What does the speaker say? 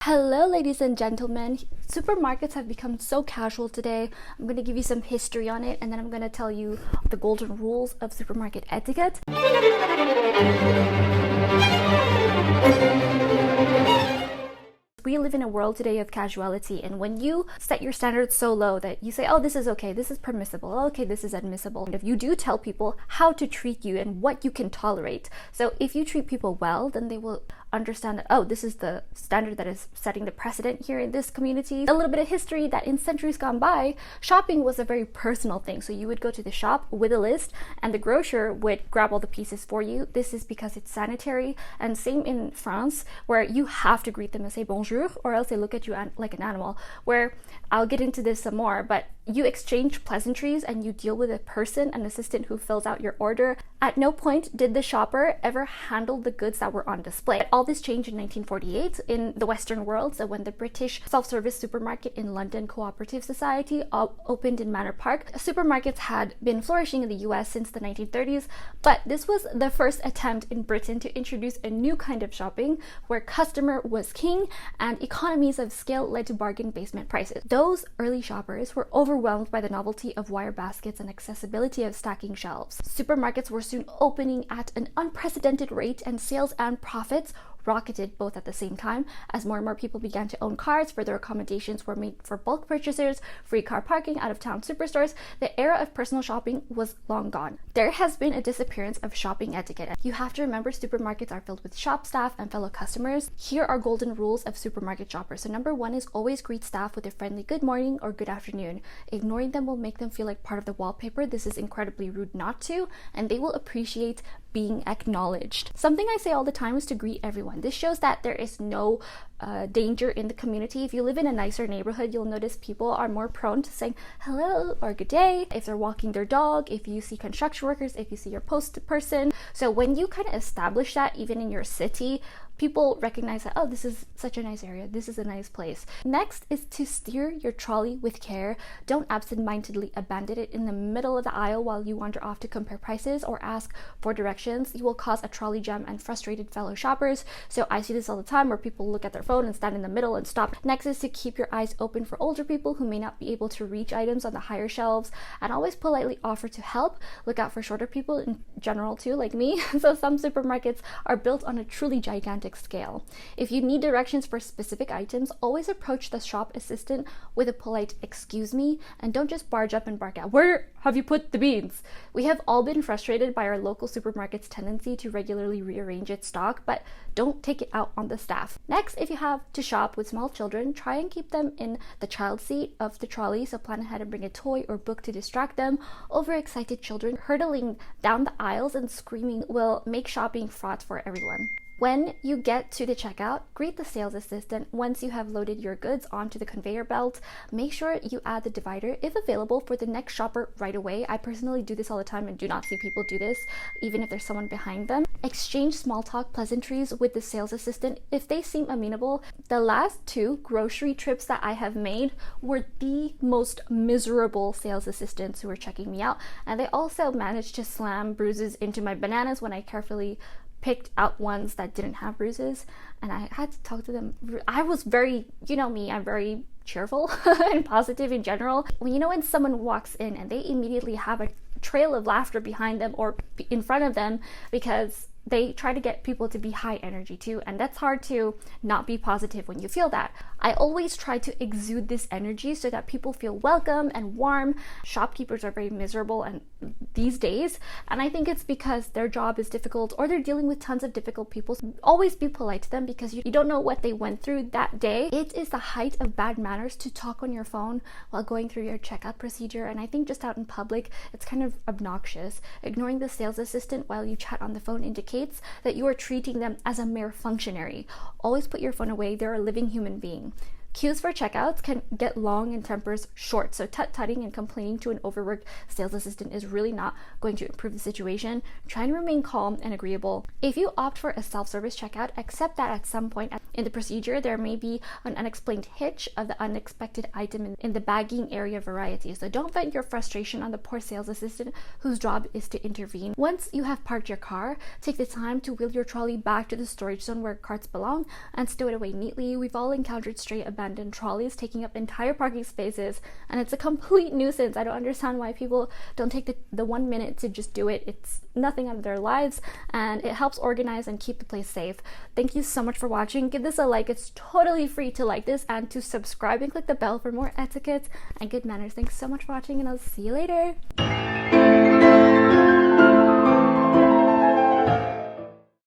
Hello, ladies and gentlemen. Supermarkets have become so casual today. I'm going to give you some history on it, and then I'm going to tell you the golden rules of supermarket etiquette. We live in a world today of casuality, and when you set your standards so low that you say, oh, this is okay, this is permissible, okay, this is admissible, and if you do tell people how to treat you and what you can tolerate. So if you treat people well, then they will understand that, oh, this is the standard that is setting the precedent here in this community. A little bit of history that in centuries gone by, shopping was a very personal thing. So you would go to the shop with a list and the grocer would grab all the pieces for you. This is because it's sanitary. And same in France, where you have to greet them and say bonjour, or else they look at you like an animal, where I'll get into this some more, but you exchange pleasantries and you deal with a person, an assistant who fills out your order. At no point did the shopper ever handle the goods that were on display. All this changed in 1948 in the Western world, so when the British self-service supermarket in London Cooperative Society opened in Manor Park. Supermarkets had been flourishing in the US since the 1930s, but this was the first attempt in Britain to introduce a new kind of shopping where customer was king and economies of scale led to bargain basement prices. Those early shoppers were overwhelmed by the novelty of wire baskets and accessibility of stacking shelves. Supermarkets were soon opening at an unprecedented rate, and sales and profits rocketed both at the same time as more and more people began to own cars. Further accommodations were made for bulk purchasers, free car parking, out-of-town superstores. The era of personal shopping was long gone. There has been a disappearance of shopping etiquette. You have to remember, supermarkets are filled with shop staff and fellow customers. Here are golden rules of supermarket shoppers. So number one is always greet staff with a friendly good morning or good afternoon. Ignoring them will make them feel like part of the wallpaper. This is incredibly rude not to, and they will appreciate being acknowledged. Something I say all the time is to greet everyone. This shows that there is no danger in the community. If you live in a nicer neighborhood, you'll notice people are more prone to saying hello or good day if they're walking their dog, if you see construction workers, if you see your post person. So when you kind of establish that even in your city, people recognize that, oh, this is such a nice area, this is a nice place. Next is to steer your trolley with care. Don't absent-mindedly abandon it in the middle of the aisle while you wander off to compare prices or ask for directions. You will cause a trolley jam and frustrated fellow shoppers. So I see this all the time where people look at their phone and stand in the middle and stop. Next is to keep your eyes open for older people who may not be able to reach items on the higher shelves, and always politely offer to help. Look out for shorter people in general too, like me. So some supermarkets are built on a truly gigantic scale. If you need directions for specific items, always approach the shop assistant with a polite excuse me, and don't just barge up and bark out, where have you put the beans? We have all been frustrated by our local supermarket's tendency to regularly rearrange its stock, but don't take it out on the staff. Next, if you have to shop with small children, try and keep them in the child seat of the trolley, so plan ahead and bring a toy or book to distract them. Overexcited children hurtling down the aisles and screaming will make shopping fraught for everyone. When you get to the checkout, greet the sales assistant. Once you have loaded your goods onto the conveyor belt, make sure you add the divider, if available, for the next shopper right away. I personally do this all the time and do not see people do this, even if there's someone behind them. Exchange small talk pleasantries with the sales assistant if they seem amenable. The last two grocery trips that I have made were the most miserable sales assistants who were checking me out, and they also managed to slam bruises into my bananas when I carefully picked out ones that didn't have bruises, and I had to talk to them. I was very, you know me, I'm very cheerful and positive in general. When someone walks in and they immediately have a trail of laughter behind them or in front of them because they try to get people to be high energy too, and that's hard to not be positive when you feel that. I always try to exude this energy so that people feel welcome and warm. Shopkeepers are very miserable and these days, and I think it's because their job is difficult or they're dealing with tons of difficult people. So always be polite to them because you don't know what they went through that day. It is the height of bad manners to talk on your phone while going through your checkout procedure, and I think just out in public it's kind of obnoxious. Ignoring the sales assistant while you chat on the phone indicates that you are treating them as a mere functionary. Always put your phone away. They're a living human being. Queues for checkouts can get long and tempers short, so tut-tutting and complaining to an overworked sales assistant is really not going to improve the situation. Try and remain calm and agreeable. If you opt for a self-service checkout, accept that at some point in the procedure there may be an unexplained hitch of the unexpected item in the bagging area variety. So don't vent your frustration on the poor sales assistant whose job is to intervene. Once you have parked your car, take the time to wheel your trolley back to the storage zone where carts belong and stow it away neatly. We've all encountered stray abandoned trolleys taking up entire parking spaces, and it's a complete nuisance. I don't understand why people don't take the 1 minute to just do it. It's nothing out of their lives, and it helps organize and keep the place safe. Thank you so much for watching. Give this a like. It's totally free to like this and to subscribe and click the bell for more etiquette and good manners. Thanks so much for watching, and I'll see you later.